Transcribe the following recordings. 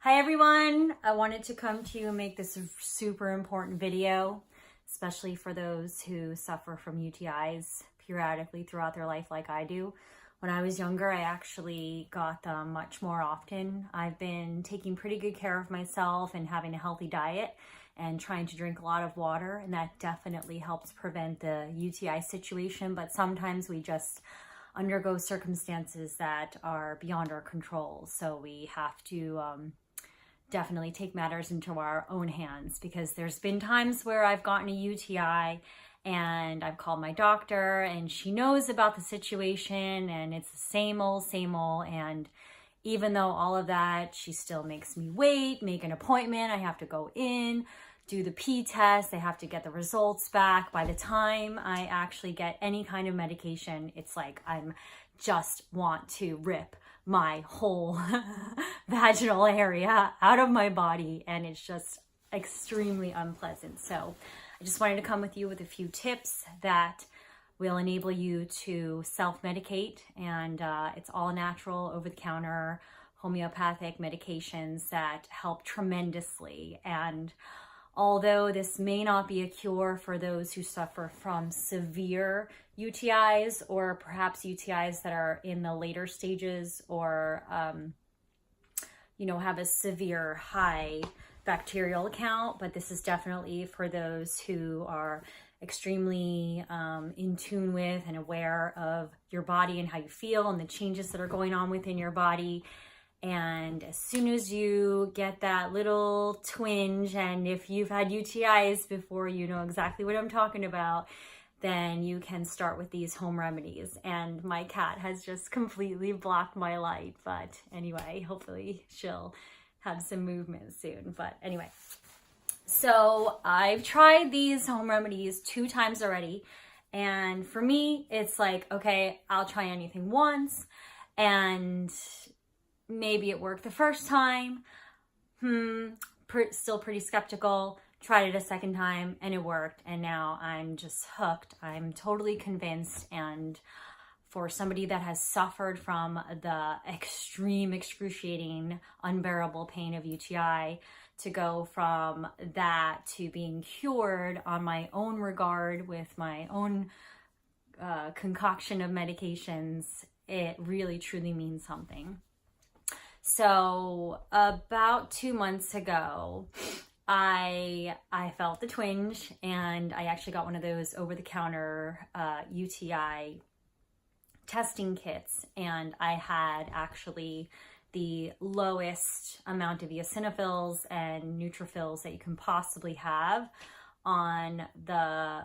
Hi everyone, I wanted to come to you and make this a super important video, especially for those who suffer from UTIs periodically throughout their life like I do. When I was younger, I actually got them much more often. I've been taking pretty good care of myself and having a healthy diet and trying to drink a lot of water, and that definitely helps prevent the UTI situation, but sometimes we just undergo circumstances that are beyond our control, so we have to definitely take matters into our own hands, because there's been times where I've gotten a UTI and I've called my doctor and she knows about the situation and it's the same old, and even though all of that, she still makes me wait, make an appointment. I have to go in, do the P test. I have to get the results back. By the time I actually get any kind of medication, it's like I'm just want to rip my whole vaginal area out of my body, and it's just extremely unpleasant. So I just wanted to come with you with a few tips that will enable you to self-medicate, and it's all natural, over-the-counter, homeopathic medications that help tremendously. And although this may not be a cure for those who suffer from severe UTIs, or perhaps UTIs that are in the later stages, or have a severe high bacterial count, but this is definitely for those who are extremely in tune with and aware of your body and how you feel and the changes that are going on within your body. And as soon as you get that little twinge, and if you've had UTIs before, you know exactly what I'm talking about, then you can start with these home remedies. And my cat has just completely blocked my light. But anyway, hopefully she'll have some movement soon. But anyway, so I've tried these home remedies 2 times already. And for me, it's like, okay, I'll try anything once. And maybe it worked the first time. Still pretty skeptical. Tried it a second time and it worked, and now I'm just hooked. I'm totally convinced. And for somebody that has suffered from the extreme, excruciating, unbearable pain of UTI, to go from that to being cured on my own regard with my own concoction of medications, it really truly means something. So about 2 months ago, I felt the twinge, and I actually got one of those over-the-counter UTI testing kits, and I had actually the lowest amount of eosinophils and neutrophils that you can possibly have on the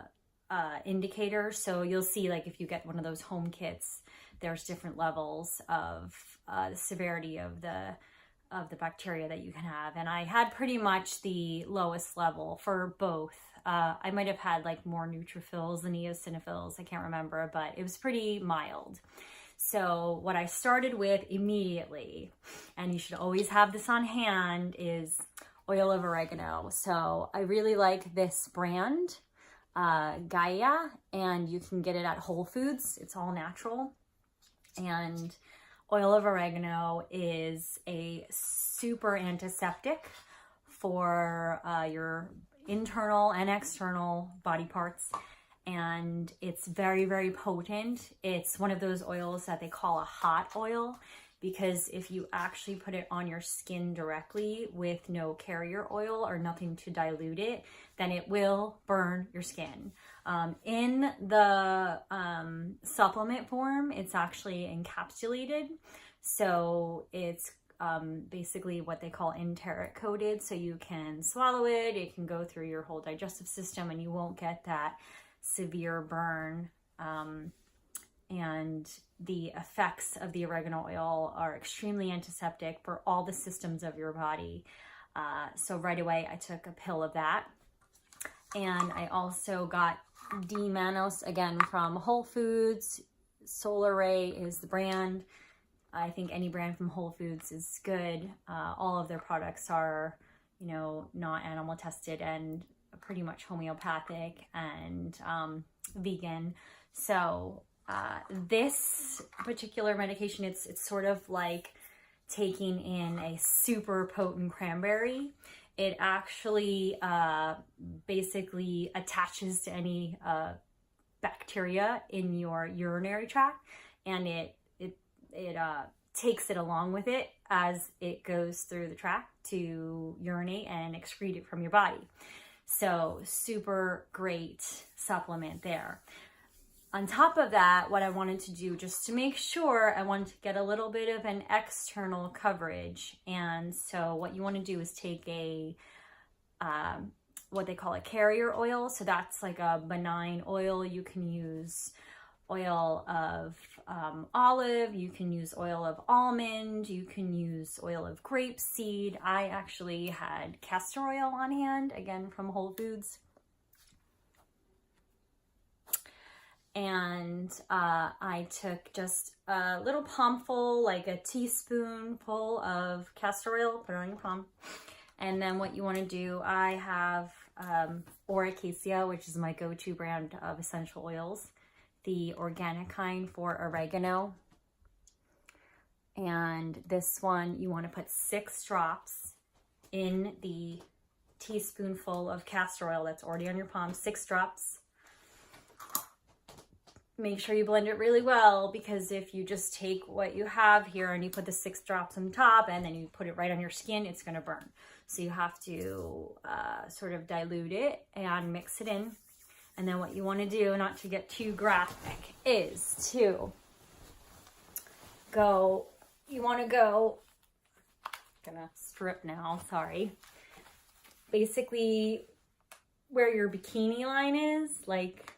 indicator. So you'll see, like, if you get one of those home kits, there's different levels of the severity of the bacteria that you can have. And I had pretty much the lowest level for both. I might have had like more neutrophils than eosinophils, I can't remember, but it was pretty mild. So what I started with immediately, and you should always have this on hand, is oil of oregano. So I really like this brand, Gaia, and you can get it at Whole Foods. It's all natural. And oil of oregano is a super antiseptic for your internal and external body parts. And it's very, very potent. It's one of those oils that they call a hot oil, because if you actually put it on your skin directly with no carrier oil or nothing to dilute it, then it will burn your skin. In the supplement form, it's actually encapsulated. So it's basically what they call enteric coated. So you can swallow it, it can go through your whole digestive system, and you won't get that severe burn. And the effects of the oregano oil are extremely antiseptic for all the systems of your body. So right away, I took a pill of that. And I also got D-Manos, again, from Whole Foods. Solar Ray is the brand. I think any brand from Whole Foods is good. All of their products are, not animal tested and pretty much homeopathic and vegan. So this particular medication, it's sort of like taking in a super potent cranberry. It actually basically attaches to any bacteria in your urinary tract, and it takes it along with it as it goes through the tract to urinate and excrete it from your body. So super great supplement there. On top of that, what I wanted to do, just to make sure, I wanted to get a little bit of an external coverage. And so what you want to do is take a, what they call a carrier oil. So that's like a benign oil. You can use oil of olive, you can use oil of almond, you can use oil of grapeseed. I actually had castor oil on hand, again from Whole Foods. And I took just a little palmful, like a teaspoonful of castor oil, put it on your palm. And then what you want to do, I have Oracacia, which is my go-to brand of essential oils, the organic kind for oregano. And this one, you want to put 6 drops in the teaspoonful of castor oil that's already on your palm, 6 drops. Make sure you blend it really well, because if you just take what you have here and you put the 6 drops on top and then you put it right on your skin, it's going to burn. So you have to sort of dilute it and mix it in. And then what you want to do, not to get too graphic, is to go, you want to go, I'm gonna strip now, sorry. Basically where your bikini line is, like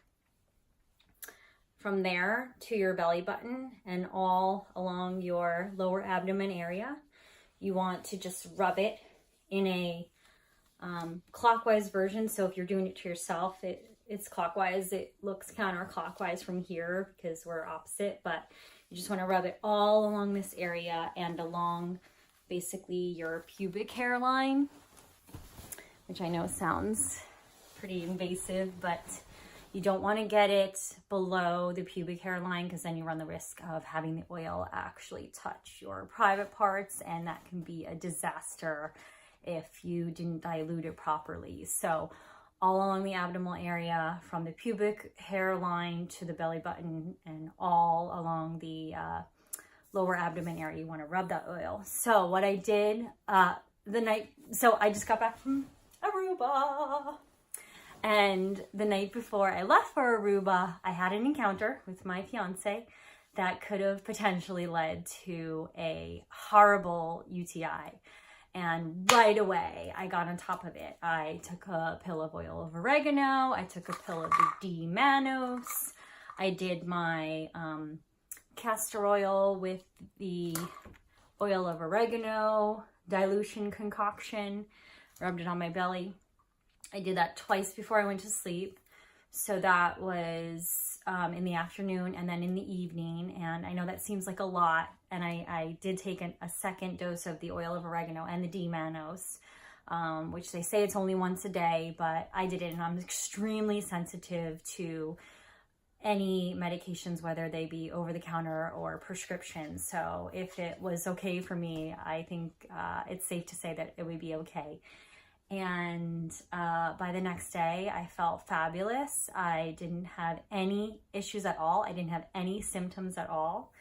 from there to your belly button and all along your lower abdomen area. You want to just rub it in a clockwise version. So if you're doing it to yourself, it's clockwise. It looks counterclockwise from here because we're opposite, but you just want to rub it all along this area and along basically your pubic hairline, which I know sounds pretty invasive, but you don't want to get it below the pubic hairline because then you run the risk of having the oil actually touch your private parts, and that can be a disaster if you didn't dilute it properly. So all along the abdominal area, from the pubic hairline to the belly button and all along the lower abdomen area, you want to rub that oil. So what I did so I just got back from Aruba. And the night before I left for Aruba, I had an encounter with my fiance that could have potentially led to a horrible UTI. And right away, I got on top of it. I took a pill of oil of oregano. I took a pill of the D-mannose. I did my castor oil with the oil of oregano dilution concoction, rubbed it on my belly. I did that twice before I went to sleep. So that was in the afternoon and then in the evening. And I know that seems like a lot. And I did take a second dose of the oil of oregano and the D-mannose, which they say it's only once a day, but I did it, and I'm extremely sensitive to any medications, whether they be over the counter or prescription. So if it was okay for me, I think it's safe to say that it would be okay. And by the next day, I felt fabulous. I didn't have any issues at all. I didn't have any symptoms at all.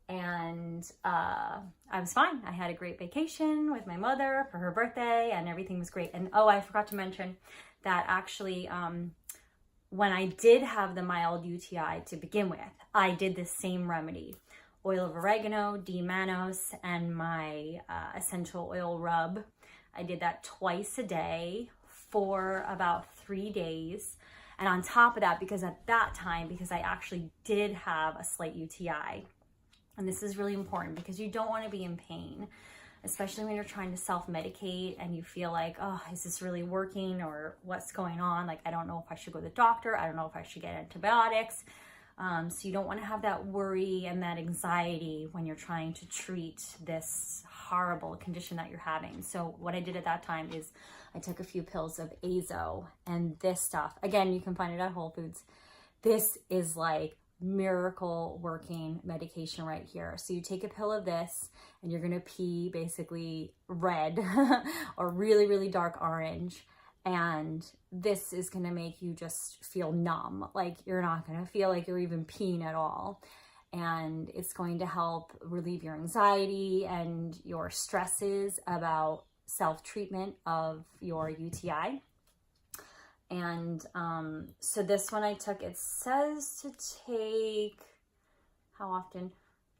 And I was fine. I had a great vacation with my mother for her birthday, and everything was great. And oh, I forgot to mention that actually when I did have the mild UTI to begin with, I did the same remedy. Oil of oregano, D-mannose, and my essential oil rub. I did that twice a day for about 3 days. And on top of that, because at that time, because I actually did have a slight UTI, and this is really important because you don't want to be in pain, especially when you're trying to self-medicate and you feel like, oh, is this really working, or what's going on? Like, I don't know if I should go to the doctor. I don't know if I should get antibiotics. So you don't want to have that worry and that anxiety when you're trying to treat this horrible condition that you're having. So what I did at that time is I took a few pills of Azo, and this stuff, again, you can find it at Whole Foods. This is like miracle working medication right here. So you take a pill of this and you're gonna pee basically red or really, really dark orange. And this is gonna make you just feel numb. Like you're not gonna feel like you're even peeing at all. And it's going to help relieve your anxiety and your stresses about self-treatment of your UTI. And so this one I took, it says to take, how often?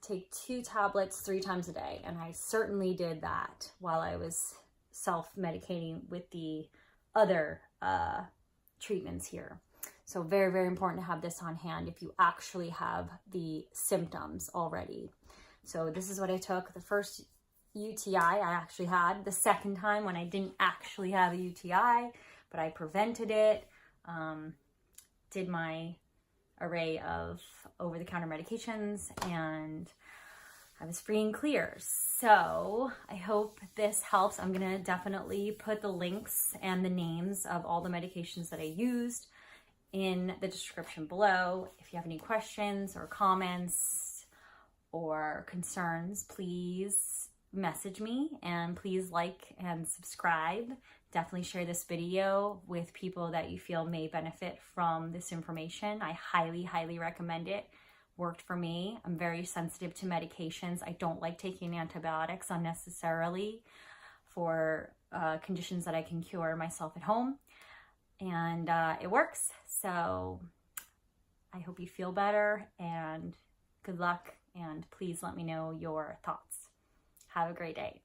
Take 2 tablets 3 times a day. And I certainly did that while I was self-medicating with the other treatments here. So very, very important to have this on hand if you actually have the symptoms already. So this is what I took. The first UTI I actually had. The second time when I didn't actually have a UTI, but I prevented it, did my array of over-the-counter medications, and I was free and clear. So I hope this helps. I'm gonna definitely put the links and the names of all the medications that I used in the description below. If you have any questions or comments or concerns, please message me, and please like and subscribe. Definitely share this video with people that you feel may benefit from this information. I highly, highly recommend it. Worked for me. I'm very sensitive to medications. I don't like taking antibiotics unnecessarily for conditions that I can cure myself at home. And it works. So I hope you feel better, and good luck, and please let me know your thoughts. Have a great day.